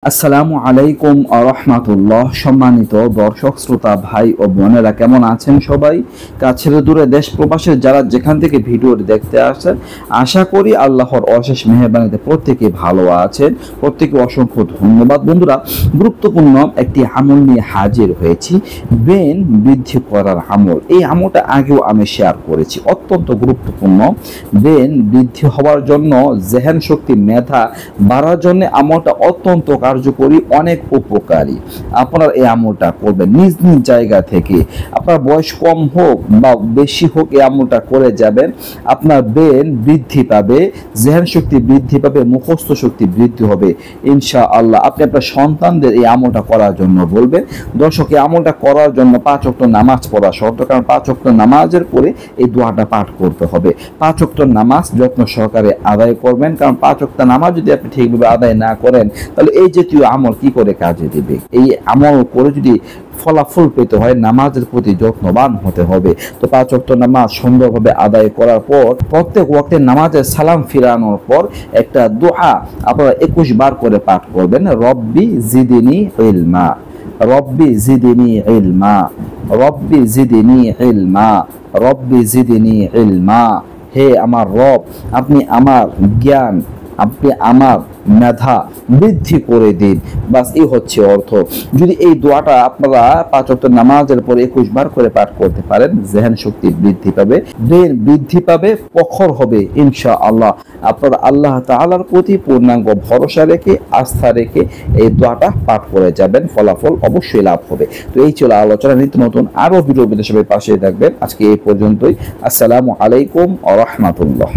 আসসালামু আলাইকুম আরহামাতুল্লাহ। সম্মানিত দর্শক শ্রোতা ভাই ও বোনেরা, কেমন আছেন সবাই? কাছের দূরে দেশ প্রবাসের যারা যেখান থেকে ভিডিওটি দেখতে আসেন, আশা করি আল্লাহর অশেষ মেহেরবানিতে প্রত্যেকে ভালো আছেন। প্রত্যেকে অসংখ্য ধন্যবাদ। বন্ধুরা, গুরুত্বপূর্ণ একটি আমল নিয়ে হাজির হয়েছি, ব্রেন বৃদ্ধি করার আমল। এই আমলটা আগেও আমি শেয়ার করেছি, অত্যন্ত গুরুত্বপূর্ণ। ব্রেন বৃদ্ধি হওয়ার জন্য, জেহেন শক্তি, মেধা বাড়ার জন্য আমলটা অত্যন্ত কার্যকরী, অনেক উপকারী। আপনারা এই আমলটা করবেন নিজ নিজ জায়গা থেকে। আপনার বয়স কম হোক বা বেশি হোক, এই আমলটা করে যাবেন। আপনার ব্রেন বৃদ্ধি পাবে, জেহেন শক্তি বৃদ্ধি পাবে, মুখস্থ শক্তি বৃদ্ধি হবে ইনশাআল্লাহ। আপনি আপনার সন্তানদের এই আমলটা করার জন্য বলবেন। দর্শক, এই আমলটা করার জন্য 5 ওয়াক্ত নামাজ পড়া শর্ত, কারণ 5 ওয়াক্ত নামাজের পরে এই দোয়াটা পাঠ করতে হবে। 5 ওয়াক্ত নামাজ যত্ন সহকারে আদায় করবেন, কারণ 5 ওয়াক্ত নামাজ যদি আপনি ঠিকভাবে আদায় না করেন, তাহলে এই জাতীয় আমল কি করে কাজে দিবে? এই আমল করে যদি ফলাফল পেতে হয়, নামাজের প্রতি যত্নবান হতে হবে। তো 5 ওয়াক্ত নামাজ সুন্দরভাবে আদায় করার পর, প্রত্যেক ওয়াক্তের নামাজের সালাম ফিরানোর পর একটা দোয়া আপনারা 21 বার করে পাঠ করবেন। রব্বি জিদিনি ইলমা, রব্বি জিদিনি ইলমা, রব্বি জিদিনি ইলমা, রব্বি জিদিনি ইলমা। হে আমার রব, আপনি আমার জ্ঞান, আপনি আমার মেধা বৃদ্ধি করে দিন। বাস এই হচ্ছে অর্থ। যদি এই দোয়াটা আপনারা 5 ওয়াক্ত নামাজের পরে 21 বার করে পাঠ করতে পারেন, জেহেন শক্তি বৃদ্ধি পাবে, ব্রেন বৃদ্ধি পাবে, প্রখর হবে ইনশাআল্লাহ। আপনারা আল্লাহ তাআলার প্রতি পূর্ণাঙ্গ ভরসা রেখে, আস্থা রেখে এই দোয়াটা পাঠ করে যাবেন, ফলাফল অবশ্যই লাভ হবে। তো এই ছিল আলোচনা। নিত্য নতুন আরো ভিডিও পেতে সবাই পাশে থাকবেন। আজকে এই পর্যন্তই। আসসালামু আলাইকুম ওয়া রাহমাতুল্লাহ।